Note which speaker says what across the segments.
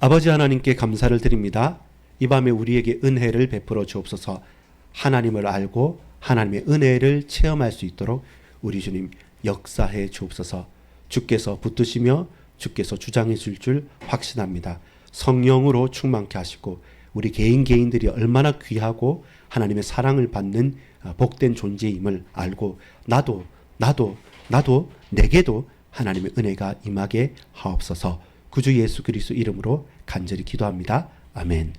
Speaker 1: 아버지 하나님께 감사를 드립니다. 이 밤에 우리에게 은혜를 베풀어 주옵소서. 하나님을 알고 하나님의 은혜를 체험할 수 있도록 우리 주님 역사해 주옵소서. 주께서 붙드시며 주께서 주장해 줄 확신합니다. 성령으로 충만케 하시고 우리 개인들이 얼마나 귀하고 하나님의 사랑을 받는 복된 존재임을 알고 나도 내게도 하나님의 은혜가 임하게 하옵소서. 구주 예수 그리스도 이름으로 간절히 기도합니다. 아멘.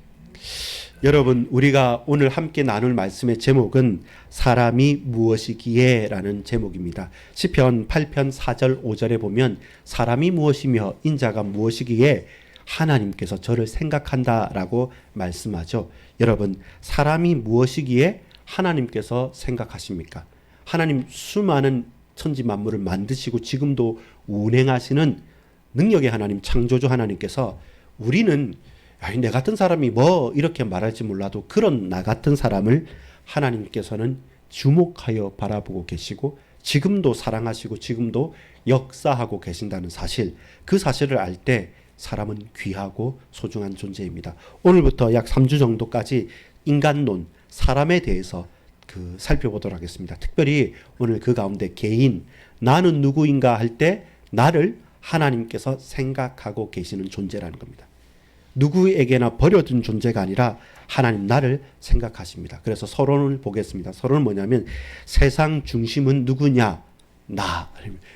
Speaker 1: 여러분, 우리가 오늘 함께 나눌 말씀의 제목은 사람이 무엇이기에 라는 제목입니다. 시편 8편 4절 5절에 보면 사람이 무엇이며 인자가 무엇이기에 하나님께서 저를 생각한다라고 말씀하죠. 여러분, 사람이 무엇이기에 하나님께서 생각하십니까? 하나님 수많은 천지 만물을 만드시고 지금도 운행하시는 능력의 하나님, 창조주 하나님께서 우리는 내 같은 사람이 뭐 이렇게 말할지 몰라도 그런 나 같은 사람을 하나님께서는 주목하여 바라보고 계시고 지금도 사랑하시고 지금도 역사하고 계신다는 사실, 그 사실을 알 때 사람은 귀하고 소중한 존재입니다. 오늘부터 약 3주 정도까지 인간론, 사람에 대해서 살펴보도록 하겠습니다. 특별히 오늘 그 가운데 개인, 나는 누구인가 할 때 나를 하나님께서 생각하고 계시는 존재라는 겁니다. 누구에게나 버려둔 존재가 아니라 하나님 나를 생각하십니다. 그래서 서론을 보겠습니다. 서론은 뭐냐면 세상 중심은 누구냐? 나.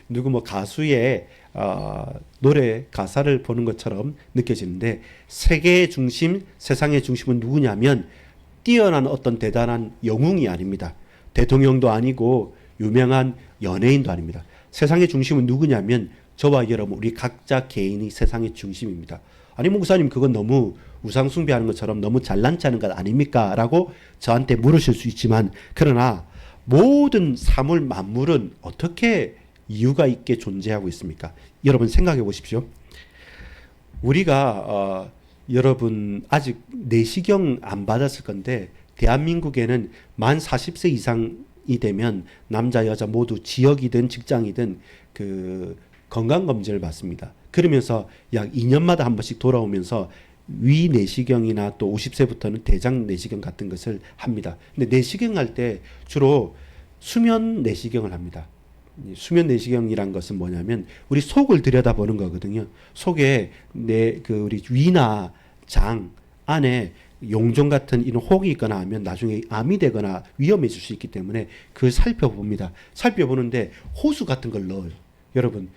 Speaker 1: 누구 가수의 노래 가사를 보는 것처럼 느껴지는데 세계의 중심, 세상의 중심은 누구냐면 뛰어난 어떤 대단한 영웅이 아닙니다. 대통령도 아니고 유명한 연예인도 아닙니다. 세상의 중심은 누구냐면 저와 여러분 우리 각자 개인이 세상의 중심입니다. 아니 목사님 그건 너무 우상 숭배하는 것처럼 너무 잘난 체하는 것 아닙니까? 라고 저한테 물으실 수 있지만 그러나 모든 사물 만물은 어떻게 이유가 있게 존재하고 있습니까? 여러분 생각해 보십시오. 우리가 여러분 아직 내시경 안 받았을 건데 대한민국에는 만 40세 이상이 되면 남자 여자 모두 지역이든 직장이든 건강검진을 받습니다. 그러면서 약 2년마다 한 번씩 돌아오면서 위 내시경이나 또 50세부터는 대장 내시경 같은 것을 합니다. 근데 내시경 할 때 주로 수면 내시경을 합니다. 수면 내시경이란 것은 뭐냐면 우리 속을 들여다보는 거거든요. 속에 우리 위나 장 안에 용종 같은 이런 혹이 있거나 하면 나중에 암이 되거나 위험해질 수 있기 때문에 그걸 살펴봅니다. 살펴보는데 호수 같은 걸 넣어요. 여러분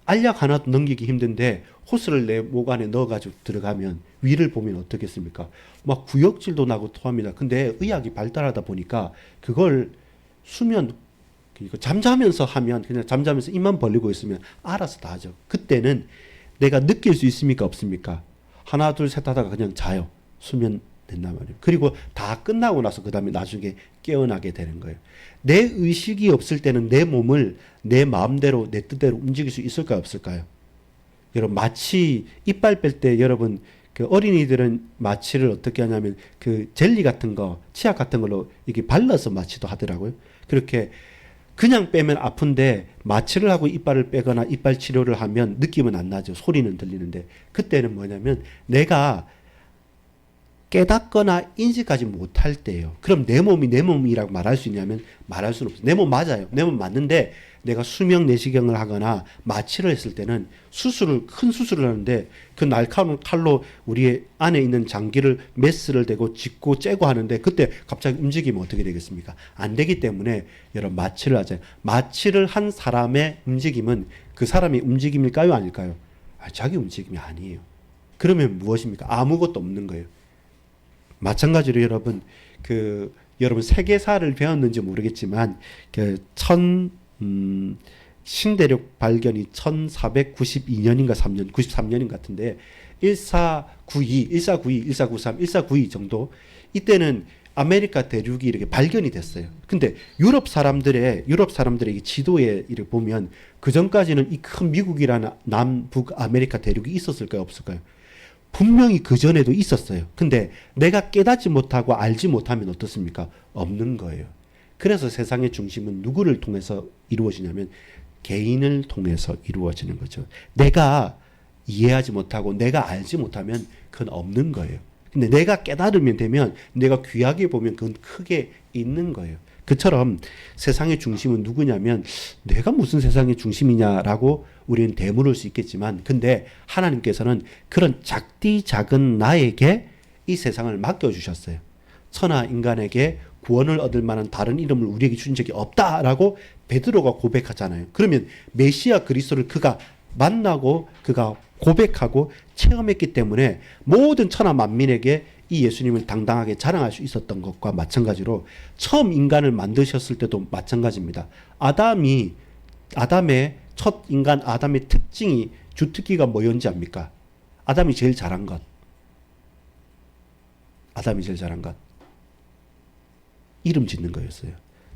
Speaker 1: 알약 하나도 넘기기 힘든데 호스를 내 목 안에 넣어가지고 들어가면 위를 보면 어떻겠습니까? 막 구역질도 나고 토합니다. 근데 의학이 발달하다 보니까 그걸 잠자면서 하면 그냥 잠자면서 입만 벌리고 있으면 알아서 다 하죠. 그때는 내가 느낄 수 있습니까? 없습니까? 하나 둘 셋 하다가 그냥 자요. 수면 된단 말이에요. 그리고 다 끝나고 나서 그 다음에 나중에 깨어나게 되는 거예요. 내 의식이 없을 때는 내 몸을 내 마음대로 내 뜻대로 움직일 수 있을까요? 없을까요? 여러분 마취 이빨 뺄 때 여러분 어린이들은 마취를 어떻게 하냐면 젤리 같은 거 치약 같은 걸로 이게 발라서 마취도 하더라고요. 그렇게 그냥 빼면 아픈데 마취를 하고 이빨을 빼거나 이빨 치료를 하면 느낌은 안 나죠. 소리는 들리는데 그때는 뭐냐면 내가 깨닫거나 인식하지 못할 때예요. 그럼 내 몸이 내 몸이라고 말할 수 있냐면 말할 수는 없어요. 내 몸 맞아요. 내 몸 맞는데 내가 수면 내시경을 하거나 마취를 했을 때는 큰 수술을 하는데 그 날카로운 칼로 우리 안에 있는 장기를 메스를 대고 짚고 째고 하는데 그때 갑자기 움직이면 어떻게 되겠습니까? 안 되기 때문에 여러분 마취를 하잖아요. 마취를 한 사람의 움직임은 그 사람의 움직임일까요? 아닐까요? 자기 움직임이 아니에요. 그러면 무엇입니까? 아무것도 없는 거예요. 마찬가지로 여러분 여러분 세계사를 배웠는지 모르겠지만 신대륙 발견이 1492년인가 93년 같은데 1492, 1493, 1492 정도 이때는 아메리카 대륙이 이렇게 발견이 됐어요. 근데 유럽 사람들의 이 지도에 이렇게 보면 그 전까지는 이 큰 미국이라는 남북 아메리카 대륙이 있었을까요? 없을까요? 분명히 그 전에도 있었어요. 근데 내가 깨닫지 못하고 알지 못하면 어떻습니까? 없는 거예요. 그래서 세상의 중심은 누구를 통해서 이루어지냐면 개인을 통해서 이루어지는 거죠. 내가 이해하지 못하고 내가 알지 못하면 그건 없는 거예요. 근데 내가 깨달으면 되면 내가 귀하게 보면 그건 크게 있는 거예요. 그처럼 세상의 중심은 누구냐면 내가 무슨 세상의 중심이냐라고 우리는 되물을 수 있겠지만 근데 하나님께서는 그런 작디 작은 나에게 이 세상을 맡겨주셨어요. 천하 인간에게 구원을 얻을 만한 다른 이름을 우리에게 주신 적이 없다라고 베드로가 고백하잖아요. 그러면 메시아 그리스도를 그가 만나고 그가 고백하고 체험했기 때문에 모든 천하 만민에게 이 예수님을 당당하게 자랑할 수 있었던 것과 마찬가지로 처음 인간을 만드셨을 때도 마찬가지입니다. 아담의 첫 인간 아담의 특징이 주특기가 뭐였는지 압니까? 아담이 제일 잘한 것. 이름 짓는 거였어요.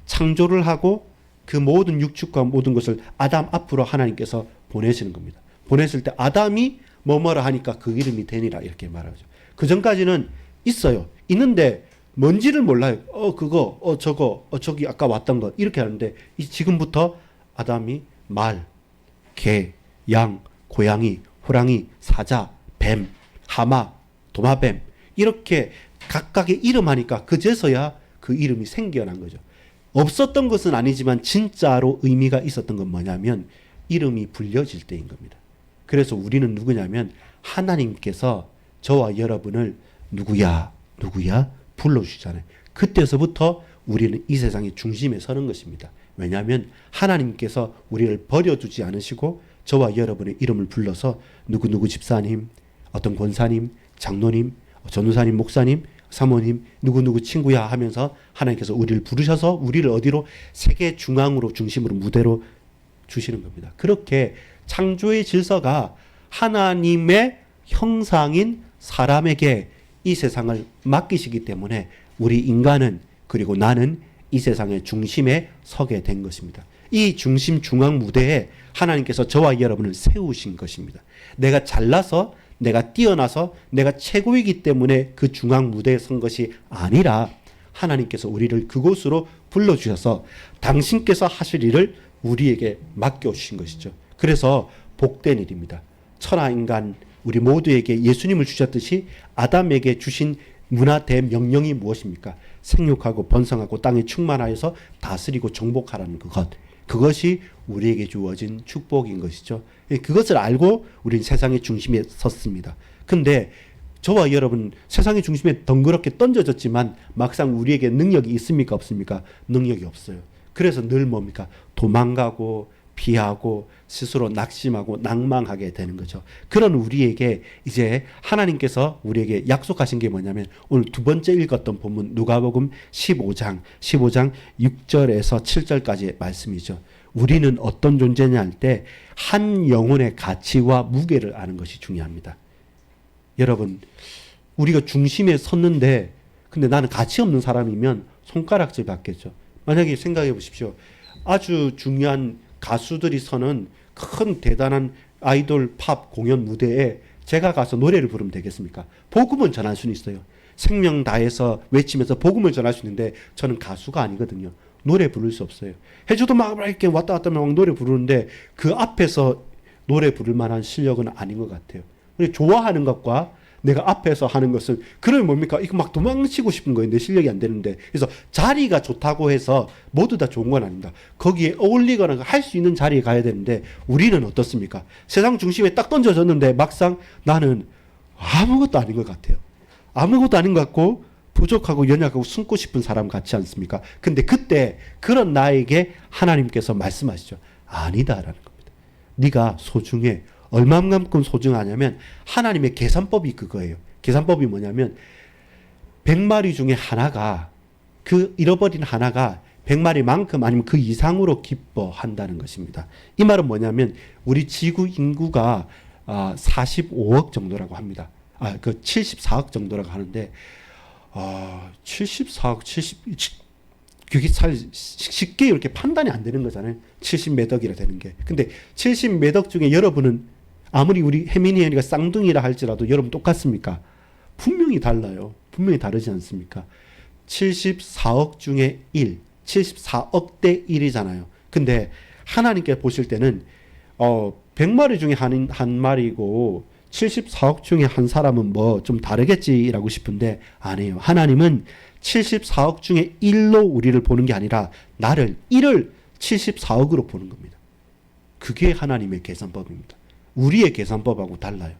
Speaker 1: 창조를 하고 그 모든 육축과 모든 것을 아담 앞으로 하나님께서 보내시는 겁니다. 보냈을 때 아담이 뭐뭐라 하니까 그 이름이 되니라 이렇게 말하죠. 그 전까지는 있어요. 있는데 뭔지를 몰라요. 그거, 저거, 저기 아까 왔던 것 이렇게 하는데 지금부터 아담이 말, 개, 양, 고양이, 호랑이, 사자, 뱀, 하마, 도마뱀 이렇게 각각의 이름하니까 그제서야 그 이름이 생겨난 거죠. 없었던 것은 아니지만 진짜로 의미가 있었던 건 뭐냐면 이름이 불려질 때인 겁니다. 그래서 우리는 누구냐면 하나님께서 저와 여러분을 누구야 불러주시잖아요. 그때서부터 우리는 이 세상의 중심에 서는 것입니다. 왜냐하면 하나님께서 우리를 버려두지 않으시고 저와 여러분의 이름을 불러서 누구누구 집사님, 어떤 권사님, 장로님, 전도사님, 목사님, 사모님, 누구누구 친구야 하면서 하나님께서 우리를 부르셔서 우리를 어디로 세계 중앙으로 중심으로 무대로 주시는 겁니다. 그렇게 창조의 질서가 하나님의 형상인 사람에게 이 세상을 맡기시기 때문에 우리 인간은 그리고 나는 이 세상의 중심에 서게 된 것입니다. 이 중심 중앙 무대에 하나님께서 저와 여러분을 세우신 것입니다. 내가 잘나서 내가 뛰어나서 내가 최고이기 때문에 그 중앙 무대에 선 것이 아니라 하나님께서 우리를 그곳으로 불러주셔서 당신께서 하실 일을 우리에게 맡겨주신 것이죠. 그래서 복된 일입니다. 천하인간 우리 모두에게 예수님을 주셨듯이 아담에게 주신 문화 대명령이 무엇입니까? 생육하고 번성하고 땅에 충만하여서 다스리고 정복하라는 그것. 그것이 우리에게 주어진 축복인 것이죠. 그것을 알고 우리는 세상의 중심에 섰습니다. 근데 저와 여러분 세상의 중심에 덩그렇게 던져졌지만 막상 우리에게 능력이 있습니까? 없습니까? 능력이 없어요. 그래서 늘 뭡니까? 도망가고 피하고 스스로 낙심하고 낭망하게 되는 거죠. 그런 우리에게 이제 하나님께서 우리에게 약속하신 게 뭐냐면 오늘 두 번째 읽었던 본문 누가복음 15장 6절에서 7절까지의 말씀이죠. 우리는 어떤 존재냐 할 때 한 영혼의 가치와 무게를 아는 것이 중요합니다. 여러분 우리가 중심에 섰는데 근데 나는 가치 없는 사람이면 손가락질 받겠죠. 만약에 생각해 보십시오. 아주 중요한 가수들이 서는 큰 대단한 아이돌 팝 공연 무대에 제가 가서 노래를 부르면 되겠습니까? 복음은 전할 수는 있어요. 생명 다해서 외치면서 복음을 전할 수 있는데 저는 가수가 아니거든요. 노래 부를 수 없어요. 해줘도 막 이렇게 왔다 갔다 막 노래 부르는데 그 앞에서 노래 부를 만한 실력은 아닌 것 같아요. 좋아하는 것과 내가 앞에서 하는 것은 그러면 뭡니까? 이거 막 도망치고 싶은 거예요. 내 실력이 안 되는데. 그래서 자리가 좋다고 해서 모두 다 좋은 건 아닙니다. 거기에 어울리거나 할 수 있는 자리에 가야 되는데 우리는 어떻습니까? 세상 중심에 딱 던져졌는데 막상 나는 아무것도 아닌 것 같아요. 아무것도 아닌 것 같고 부족하고 연약하고 숨고 싶은 사람 같지 않습니까? 근데 그때 그런 나에게 하나님께서 말씀하시죠. 아니다라는 겁니다. 네가 소중해. 얼마만큼 소중하냐면 하나님의 계산법이 그거예요. 계산법이 뭐냐면 100마리 중에 하나가 그 잃어버린 하나가 100마리만큼 아니면 그 이상으로 기뻐한다는 것입니다. 이 말은 뭐냐면 우리 지구 인구가 45억 정도라고 합니다. 그 74억 정도라고 하는데 74억 그게 쉽게 이렇게 판단이 안 되는 거잖아요. 70몇 억이라 되는 게. 근데 70몇 억 중에 여러분은 아무리 우리 혜민이 언니가 쌍둥이라 할지라도 여러분 똑같습니까? 분명히 달라요. 분명히 다르지 않습니까? 74억 중에 1, 74억 대 1이잖아요. 근데 하나님께 보실 때는 100마리 중에 한 마리고 74억 중에 한 사람은 뭐 좀 다르겠지라고 싶은데 아니에요. 하나님은 74억 중에 1로 우리를 보는 게 아니라 나를 1을 74억으로 보는 겁니다. 그게 하나님의 계산법입니다. 우리의 계산법하고 달라요.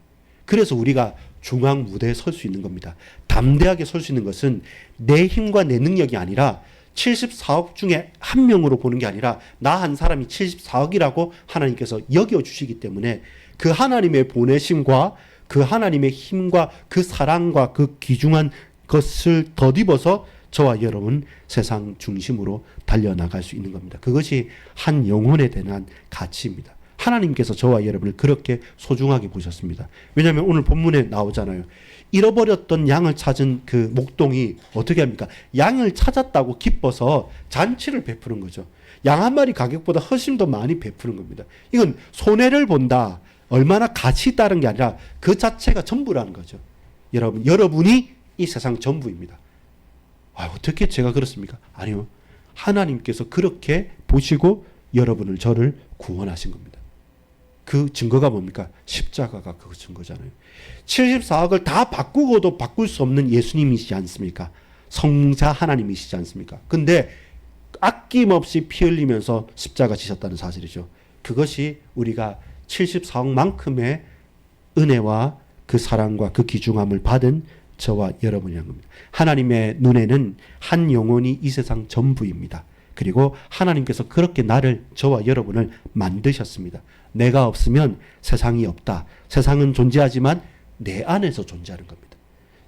Speaker 1: 그래서 우리가 중앙 무대에 설 수 있는 겁니다. 담대하게 설 수 있는 것은 내 힘과 내 능력이 아니라 74억 중에 한 명으로 보는 게 아니라 나 한 사람이 74억이라고 하나님께서 여겨주시기 때문에 그 하나님의 보내심과 그 하나님의 힘과 그 사랑과 그 귀중한 것을 덧입어서 저와 여러분 세상 중심으로 달려나갈 수 있는 겁니다. 그것이 한 영혼에 대한 가치입니다. 하나님께서 저와 여러분을 그렇게 소중하게 보셨습니다. 왜냐하면 오늘 본문에 나오잖아요. 잃어버렸던 양을 찾은 그 목동이 어떻게 합니까? 양을 찾았다고 기뻐서 잔치를 베푸는 거죠. 양 한 마리 가격보다 훨씬 더 많이 베푸는 겁니다. 이건 손해를 본다. 얼마나 가치 있다는 게 아니라 그 자체가 전부라는 거죠. 여러분이 이 세상 전부입니다. 어떻게 제가 그렇습니까? 아니요. 하나님께서 그렇게 보시고 여러분을 저를 구원하신 겁니다. 그 증거가 뭡니까? 십자가가 그 증거잖아요. 74억을 다 바꾸고도 바꿀 수 없는 예수님이시지 않습니까? 성자 하나님이시지 않습니까? 근데 아낌없이 피 흘리면서 십자가 지셨다는 사실이죠. 그것이 우리가 74억만큼의 은혜와 그 사랑과 그 귀중함을 받은 저와 여러분이란 겁니다. 하나님의 눈에는 한 영혼이 이 세상 전부입니다. 그리고 하나님께서 그렇게 나를, 저와 여러분을 만드셨습니다. 내가 없으면 세상이 없다. 세상은 존재하지만 내 안에서 존재하는 겁니다.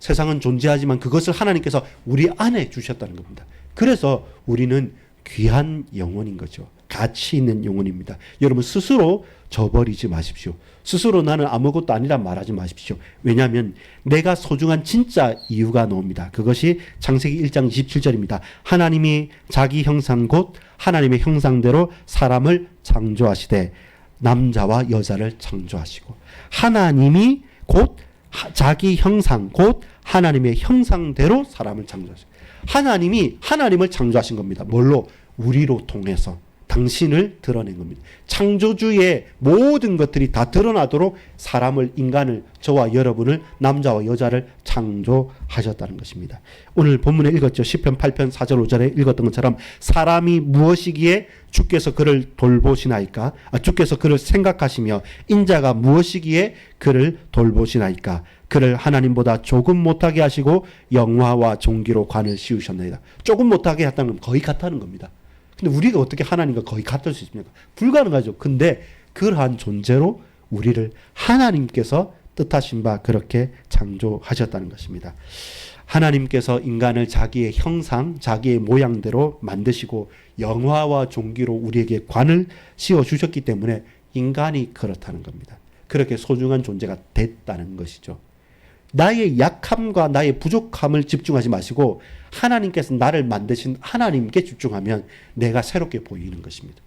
Speaker 1: 세상은 존재하지만 그것을 하나님께서 우리 안에 주셨다는 겁니다. 그래서 우리는 귀한 영혼인 거죠. 가치 있는 영혼입니다. 여러분 스스로 저버리지 마십시오. 스스로 나는 아무것도 아니란 말하지 마십시오. 왜냐하면 내가 소중한 진짜 이유가 나옵니다. 그것이 창세기 1장 27절입니다. 하나님이 자기 형상 곧 하나님의 형상대로 사람을 창조하시되 남자와 여자를 창조하시고, 하나님이 곧 자기 형상 곧 하나님의 형상대로 사람을 창조하시고, 하나님이 하나님을 창조하신 겁니다. 뭘로? 우리로 통해서 당신을 드러낸 겁니다. 창조주의 모든 것들이 다 드러나도록 사람을, 인간을, 저와 여러분을, 남자와 여자를 창조하셨다는 것입니다. 오늘 본문에 읽었죠. 시편 8편 4절 5절에 읽었던 것처럼 사람이 무엇이기에 주께서 그를 돌보시나이까? 주께서 그를 생각하시며 인자가 무엇이기에 그를 돌보시나이까? 그를 하나님보다 조금 못하게 하시고 영화와 종기로 관을 씌우셨나이다. 조금 못하게 했다는 건 거의 같다는 겁니다. 근데 우리가 어떻게 하나님과 거의 같을 수 있습니까? 불가능하죠. 근데 그러한 존재로 우리를 하나님께서 뜻하신 바 그렇게 창조하셨다는 것입니다. 하나님께서 인간을 자기의 형상, 자기의 모양대로 만드시고 영화와 종기로 우리에게 관을 씌워주셨기 때문에 인간이 그렇다는 겁니다. 그렇게 소중한 존재가 됐다는 것이죠. 나의 약함과 나의 부족함을 집중하지 마시고 하나님께서 나를 만드신 하나님께 집중하면 내가 새롭게 보이는 것입니다.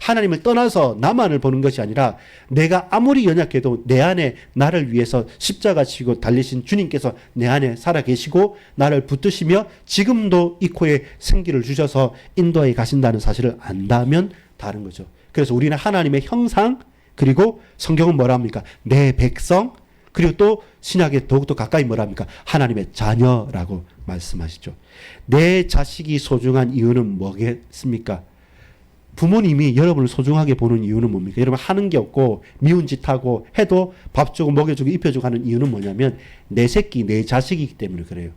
Speaker 1: 하나님을 떠나서 나만을 보는 것이 아니라 내가 아무리 연약해도 내 안에 나를 위해서 십자가 지고 달리신 주님께서 내 안에 살아계시고 나를 붙드시며 지금도 이 코에 생기를 주셔서 인도에 가신다는 사실을 안다면 다른 거죠. 그래서 우리는 하나님의 형상, 그리고 성경은 뭐라 합니까? 내 백성, 그리고 또 신약에 더욱더 가까이 뭐라 합니까? 하나님의 자녀라고 말씀하시죠. 내 자식이 소중한 이유는 뭐겠습니까? 부모님이 여러분을 소중하게 보는 이유는 뭡니까? 여러분 하는 게 없고 미운 짓 하고 해도 밥 주고 먹여주고 입혀주고 하는 이유는 뭐냐면 내 새끼, 내 자식이기 때문에 그래요.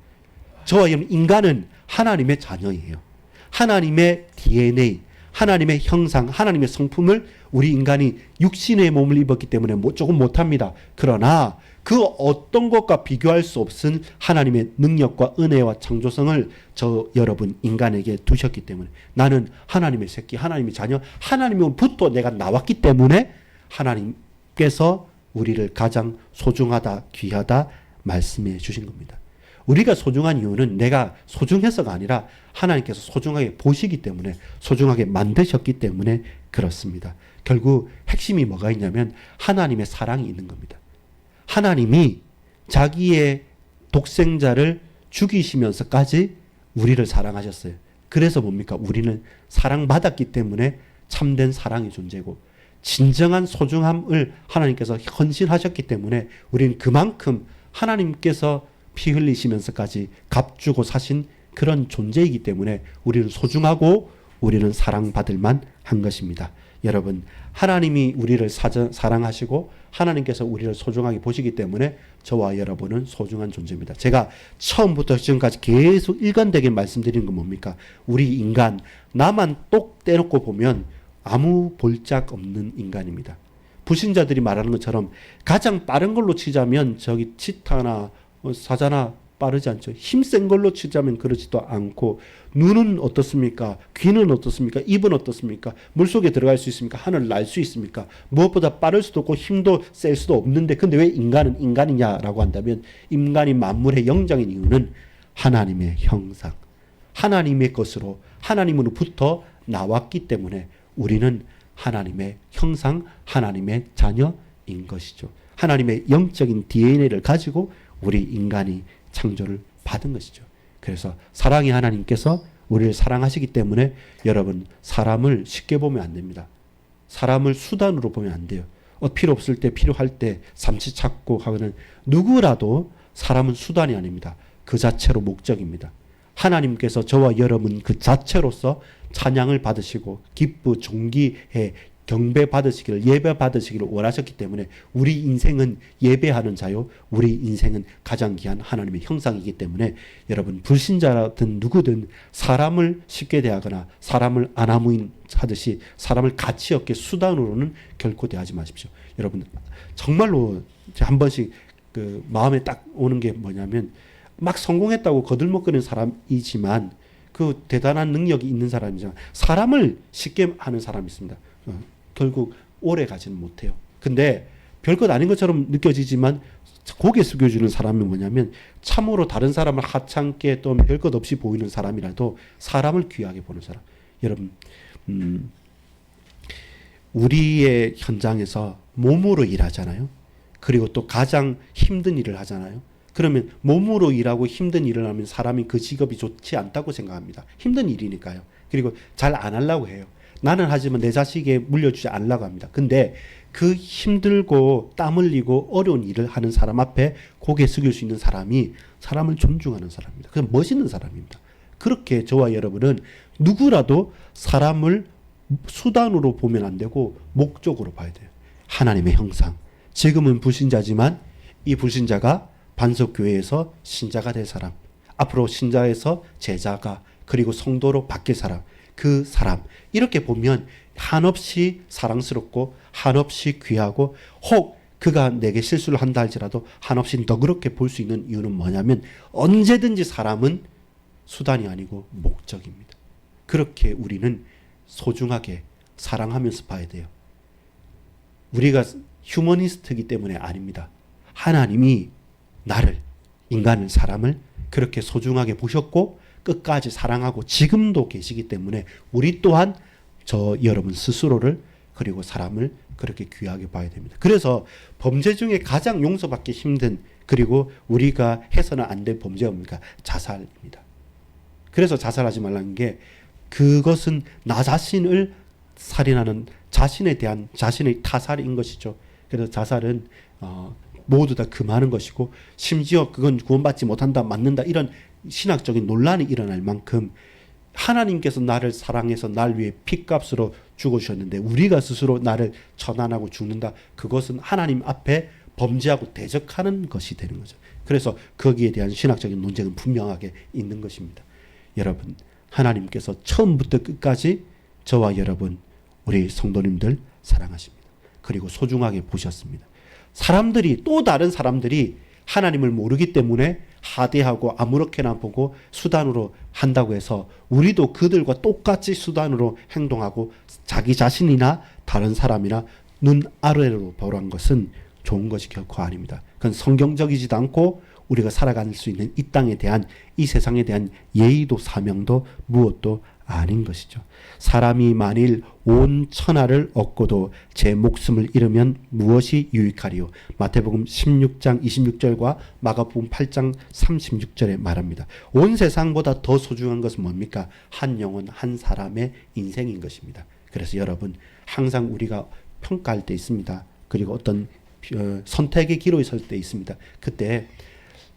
Speaker 1: 저와 여러분 인간은 하나님의 자녀예요. 하나님의 DNA, 하나님의 형상, 하나님의 성품을 우리 인간이 육신의 몸을 입었기 때문에 조금 못합니다. 그러나 그 어떤 것과 비교할 수 없은 하나님의 능력과 은혜와 창조성을 저 여러분 인간에게 두셨기 때문에 나는 하나님의 새끼, 하나님의 자녀, 하나님으로부터 내가 나왔기 때문에 하나님께서 우리를 가장 소중하다, 귀하다 말씀해 주신 겁니다. 우리가 소중한 이유는 내가 소중해서가 아니라 하나님께서 소중하게 보시기 때문에, 소중하게 만드셨기 때문에 그렇습니다. 결국 핵심이 뭐가 있냐면 하나님의 사랑이 있는 겁니다. 하나님이 자기의 독생자를 죽이시면서까지 우리를 사랑하셨어요. 그래서 뭡니까? 우리는 사랑받았기 때문에 참된 사랑의 존재고, 진정한 소중함을 하나님께서 헌신하셨기 때문에 우리는 그만큼 하나님께서 피 흘리시면서까지 값주고 사신 그런 존재이기 때문에 우리는 소중하고 우리는 사랑받을 만한 것입니다. 여러분, 하나님이 우리를 사랑하시고 하나님께서 우리를 소중하게 보시기 때문에 저와 여러분은 소중한 존재입니다. 제가 처음부터 지금까지 계속 일관되게 말씀드리는 건 뭡니까? 우리 인간, 나만 똑 떼놓고 보면 아무 볼짝 없는 인간입니다. 불신자들이 말하는 것처럼 가장 빠른 걸로 치자면 저기 치타나 사자나 빠르지 않죠. 힘센 걸로 치자면 그렇지도 않고, 눈은 어떻습니까? 귀는 어떻습니까? 입은 어떻습니까? 물속에 들어갈 수 있습니까? 하늘을 날 수 있습니까? 무엇보다 빠를 수도 없고 힘도 셀 수도 없는데, 근데 왜 인간은 인간이냐라고 한다면, 인간이 만물의 영장인 이유는 하나님의 형상, 하나님의 것으로, 하나님으로부터 나왔기 때문에 우리는 하나님의 형상, 하나님의 자녀인 것이죠. 하나님의 영적인 DNA를 가지고 우리 인간이 창조를 받은 것이죠. 그래서 사랑의 하나님께서 우리를 사랑하시기 때문에 여러분, 사람을 쉽게 보면 안 됩니다. 사람을 수단으로 보면 안 돼요. 필요 없을 때, 필요할 때 삼치 찾고 하는, 누구라도 사람은 수단이 아닙니다. 그 자체로 목적입니다. 하나님께서 저와 여러분 그 자체로서 찬양을 받으시고 기쁘 존귀해 경배 받으시기를, 예배 받으시기를 원하셨기 때문에 우리 인생은 예배하는 자요, 우리 인생은 가장 귀한 하나님의 형상이기 때문에 여러분, 불신자든 누구든 사람을 쉽게 대하거나 사람을 아나무인 하듯이 사람을 가치 없게 수단으로는 결코 대하지 마십시오. 여러분, 정말로 한 번씩 그 마음에 딱 오는 게 뭐냐면, 막 성공했다고 거들먹거리는 사람이지만, 그 대단한 능력이 있는 사람이지만 사람을 쉽게 하는 사람이 있습니다. 결국 오래 가지는 못해요. 근데 별것 아닌 것처럼 느껴지지만 고개 숙여주는 사람이 뭐냐면, 참으로 다른 사람을 하찮게 또 별것 없이 보이는 사람이라도 사람을 귀하게 보는 사람. 여러분, 우리의 현장에서 몸으로 일하잖아요. 그리고 또 가장 힘든 일을 하잖아요. 그러면 몸으로 일하고 힘든 일을 하면 사람이 그 직업이 좋지 않다고 생각합니다. 힘든 일이니까요. 그리고 잘 안 하려고 해요. 나는 하지만 내 자식에 물려주지 않으려고 합니다. 근데 그 힘들고 땀 흘리고 어려운 일을 하는 사람 앞에 고개 숙일 수 있는 사람이 사람을 존중하는 사람입니다. 그냥 멋있는 사람입니다. 그렇게 저와 여러분은 누구라도 사람을 수단으로 보면 안 되고 목적으로 봐야 돼요. 하나님의 형상. 지금은 불신자지만 이 불신자가 반석교회에서 신자가 될 사람, 앞으로 신자에서 제자가, 그리고 성도로 바뀔 사람, 그 사람, 이렇게 보면 한없이 사랑스럽고 한없이 귀하고, 혹 그가 내게 실수를 한다 할지라도 한없이 너그럽게 볼 수 있는 이유는 뭐냐면, 언제든지 사람은 수단이 아니고 목적입니다. 그렇게 우리는 소중하게 사랑하면서 봐야 돼요. 우리가 휴머니스트이기 때문에 아닙니다. 하나님이 나를, 인간을, 사람을 그렇게 소중하게 보셨고 끝까지 사랑하고 지금도 계시기 때문에 우리 또한 여러분 스스로를, 그리고 사람을 그렇게 귀하게 봐야 됩니다. 그래서 범죄 중에 가장 용서받기 힘든, 그리고 우리가 해서는 안 될 범죄가 뭡니까? 자살입니다. 그래서 자살하지 말라는 게, 그것은 나 자신을 살인하는, 자신에 대한 자신의 타살인 것이죠. 그래서 자살은 모두 다 금하는 것이고, 심지어 그건 구원받지 못한다, 맞는다, 이런 신학적인 논란이 일어날 만큼 하나님께서 나를 사랑해서 날 위해 핏값으로 죽으셨는데 우리가 스스로 나를 처단하고 죽는다, 그것은 하나님 앞에 범죄하고 대적하는 것이 되는 거죠. 그래서 거기에 대한 신학적인 논쟁은 분명하게 있는 것입니다. 여러분, 하나님께서 처음부터 끝까지 저와 여러분, 우리 성도님들 사랑하십니다. 그리고 소중하게 보셨습니다. 사람들이, 또 다른 사람들이 하나님을 모르기 때문에 하대하고 아무렇게나 보고 수단으로 한다고 해서 우리도 그들과 똑같이 수단으로 행동하고 자기 자신이나 다른 사람이나 눈 아래로 보란 것은 좋은 것이 결코 아닙니다. 그건 성경적이지도 않고 우리가 살아갈 수 있는 이 땅에 대한, 이 세상에 대한 예의도 사명도 무엇도 아닌 것이죠. 사람이 만일 온 천하를 얻고도 제 목숨을 잃으면 무엇이 유익하리요? 마태복음 16장 26절과 마가복음 8장 36절에 말합니다. 온 세상보다 더 소중한 것은 뭡니까? 한 영혼, 한 사람의 인생인 것입니다. 그래서 여러분, 항상 우리가 평가할 때 있습니다. 그리고 어떤 선택의 기로에 설 때 있습니다. 그때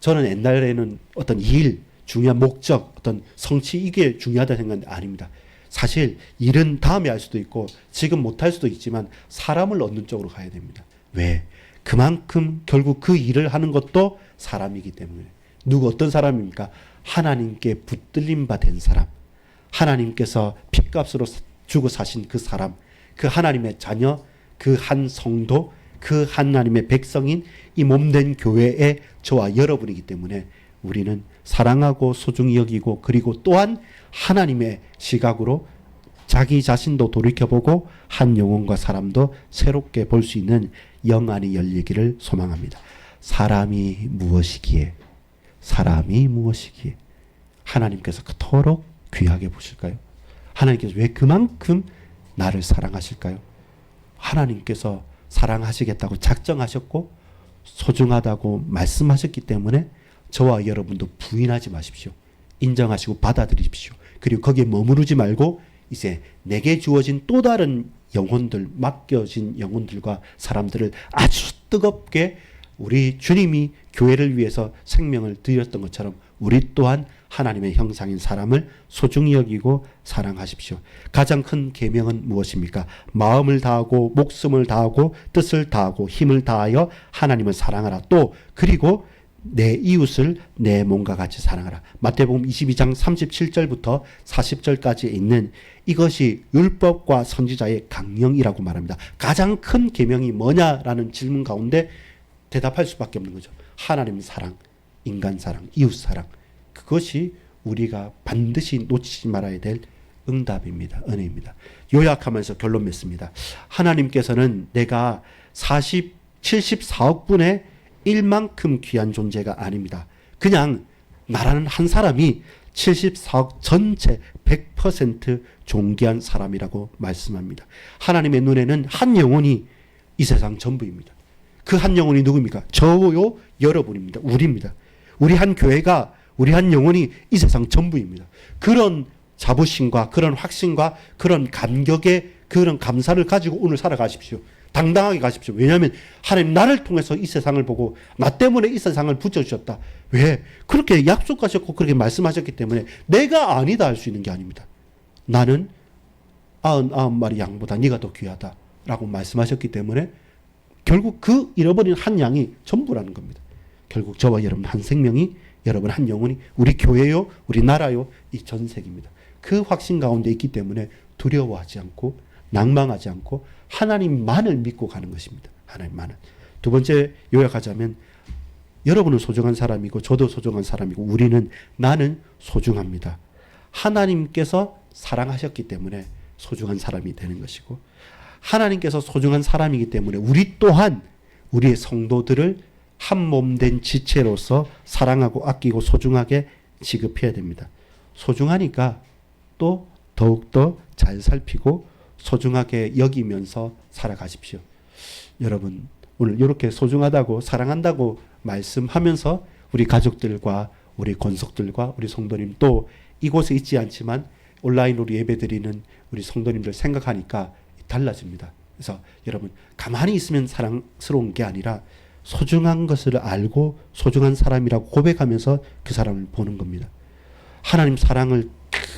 Speaker 1: 저는 옛날에는 어떤 일, 중요한 목적, 어떤 성취 이게 중요하다 생각은 아닙니다. 사실 일은 다음에 할 수도 있고 지금 못할 수도 있지만 사람을 얻는 쪽으로 가야 됩니다. 왜? 그만큼 결국 그 일을 하는 것도 사람이기 때문에. 누구 어떤 사람입니까? 하나님께 붙들림 바 된 사람. 하나님께서 핏값으로 주고 사신 그 사람. 그 하나님의 자녀, 그 한 성도, 그 하나님의 백성인 이 몸된 교회의 저와 여러분이기 때문에 우리는 사랑하고 소중히 여기고 그리고 또한 하나님의 시각으로 자기 자신도 돌이켜보고 한 영혼과 사람도 새롭게 볼 수 있는 영안이 열리기를 소망합니다. 사람이 무엇이기에 하나님께서 그토록 귀하게 보실까요? 하나님께서 왜 그만큼 나를 사랑하실까요? 하나님께서 사랑하시겠다고 작정하셨고 소중하다고 말씀하셨기 때문에 저와 여러분도 부인하지 마십시오. 인정하시고 받아들이십시오. 그리고 거기에 머무르지 말고 이제 내게 주어진 또 다른 영혼들, 맡겨진 영혼들과 사람들을 아주 뜨겁게 우리 주님이 교회를 위해서 생명을 드렸던 것처럼 우리 또한 하나님의 형상인 사람을 소중히 여기고 사랑하십시오. 가장 큰 계명은 무엇입니까? 마음을 다하고 목숨을 다하고 뜻을 다하고 힘을 다하여 하나님을 사랑하라. 또 그리고 내 이웃을 내 몸과 같이 사랑하라. 마태복음 22장 37절부터 40절까지 있는 이것이 율법과 선지자의 강령이라고 말합니다. 가장 큰 계명이 뭐냐라는 질문 가운데 대답할 수밖에 없는 거죠. 하나님 사랑, 인간 사랑, 이웃 사랑. 그것이 우리가 반드시 놓치지 말아야 될 응답입니다. 은혜입니다. 요약하면서 결론 맺습니다. 하나님께서는 내가 74억 분의 1만큼 귀한 존재가 아닙니다. 그냥 나라는 한 사람이 74억 전체 100% 존귀한 사람이라고 말씀합니다. 하나님의 눈에는 한 영혼이 이 세상 전부입니다. 그 한 영혼이 누구입니까? 저요, 여러분입니다. 우리입니다. 우리 한 교회가, 우리 한 영혼이 이 세상 전부입니다. 그런 자부심과 그런 확신과 그런 감격의 그런 감사를 가지고 오늘 살아가십시오. 당당하게 가십시오. 왜냐하면 하나님 나를 통해서 이 세상을 보고 나 때문에 이 세상을 붙여주셨다. 왜? 그렇게 약속하셨고 그렇게 말씀하셨기 때문에 내가 아니다 할 수 있는 게 아닙니다. 나는 99마리 양보다 네가 더 귀하다 라고 말씀하셨기 때문에 결국 그 잃어버린 한 양이 전부라는 겁니다. 결국 저와 여러분 한 생명이, 여러분 한 영혼이, 우리 교회요, 우리 나라요, 이 전 세계입니다. 그 확신 가운데 있기 때문에 두려워하지 않고 낭망하지 않고 하나님만을 믿고 가는 것입니다. 하나님만을. 두 번째 요약하자면 여러분은 소중한 사람이고 저도 소중한 사람이고 우리는 나는 소중합니다. 하나님께서 사랑하셨기 때문에 소중한 사람이 되는 것이고 하나님께서 소중한 사람이기 때문에 우리 또한 우리의 성도들을 한 몸 된 지체로서 사랑하고 아끼고 소중하게 취급해야 됩니다. 소중하니까 또 더욱더 잘 살피고 소중하게 여기면서 살아가십시오. 여러분 오늘 이렇게 소중하다고 사랑한다고 말씀하면서 우리 가족들과 우리 권속들과 우리 성도님 또 이곳에 있지 않지만 온라인으로 예배드리는 우리 성도님들 생각하니까 달라집니다. 그래서 여러분 가만히 있으면 사랑스러운 게 아니라 소중한 것을 알고 소중한 사람이라고 고백하면서 그 사람을 보는 겁니다. 하나님 사랑을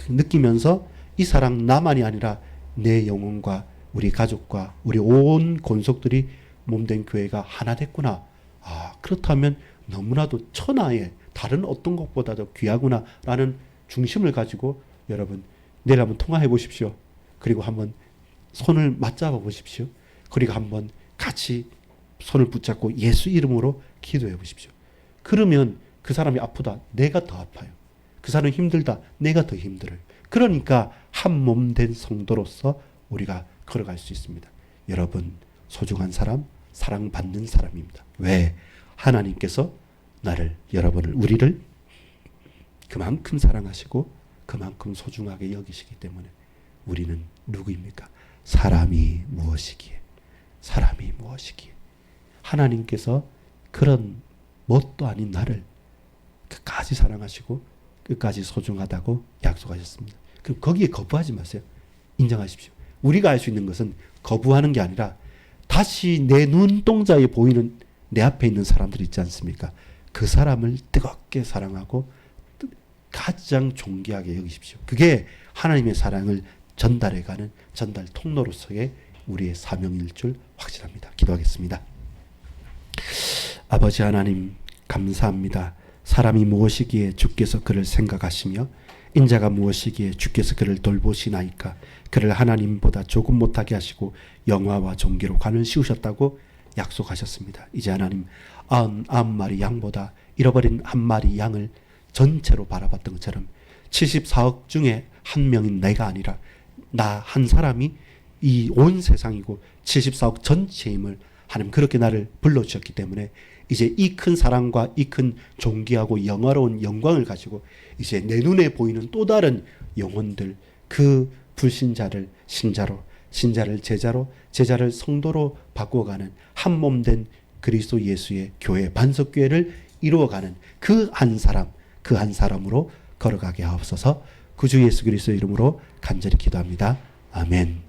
Speaker 1: 느끼면서 이 사랑 나만이 아니라 내 영혼과 우리 가족과 우리 온 권속들이 몸된 교회가 하나 됐구나. 그렇다면 너무나도 천하의 다른 어떤 것보다도 귀하구나라는 중심을 가지고 여러분 내일 한번 통화해 보십시오. 그리고 한번 손을 맞잡아 보십시오. 그리고 한번 같이 손을 붙잡고 예수 이름으로 기도해 보십시오. 그러면 그 사람이 아프다. 내가 더 아파요. 그 사람이 힘들다. 내가 더 힘들어요. 그러니까 한 몸 된 성도로서 우리가 걸어갈 수 있습니다. 여러분 소중한 사람, 사랑받는 사람입니다. 왜? 하나님께서 나를, 여러분을, 우리를 그만큼 사랑하시고 그만큼 소중하게 여기시기 때문에 우리는 누구입니까? 사람이 무엇이기에? 사람이 무엇이기에? 하나님께서 그런 뭣도 아닌 나를 끝까지 사랑하시고 끝까지 소중하다고 약속하셨습니다. 그럼 거기에 거부하지 마세요. 인정하십시오. 우리가 할 수 있는 것은 거부하는 게 아니라 다시 내 눈동자에 보이는 내 앞에 있는 사람들 있지 않습니까? 그 사람을 뜨겁게 사랑하고 가장 존귀하게 여기십시오. 그게 하나님의 사랑을 전달해가는 전달 통로로서의 우리의 사명일 줄 확신합니다. 기도하겠습니다. 아버지 하나님 감사합니다. 사람이 무엇이기에 주께서 그를 생각하시며 인자가 무엇이기에 주께서 그를 돌보시나이까. 그를 하나님보다 조금 못하게 하시고 영화와 존귀로 관을 씌우셨다고 약속하셨습니다. 이제 하나님 99마리 양보다 잃어버린 한 마리 양을 전체로 바라봤던 것처럼 74억 중에 한 명인 내가 아니라 나 한 사람이 이 온 세상이고 74억 전체의 힘을 하나님 그렇게 나를 불러주셨기 때문에 이제 이 큰 사랑과 이 큰 존귀하고 영화로운 영광을 가지고 이제 내 눈에 보이는 또 다른 영혼들, 그 불신자를 신자로, 신자를 제자로, 제자를 성도로 바꾸어가는 한 몸 된 그리스도 예수의 교회, 반석교회를 이루어가는 그 한 사람, 그 한 사람으로 걸어가게 하옵소서. 구주 예수 그리스도 이름으로 간절히 기도합니다. 아멘.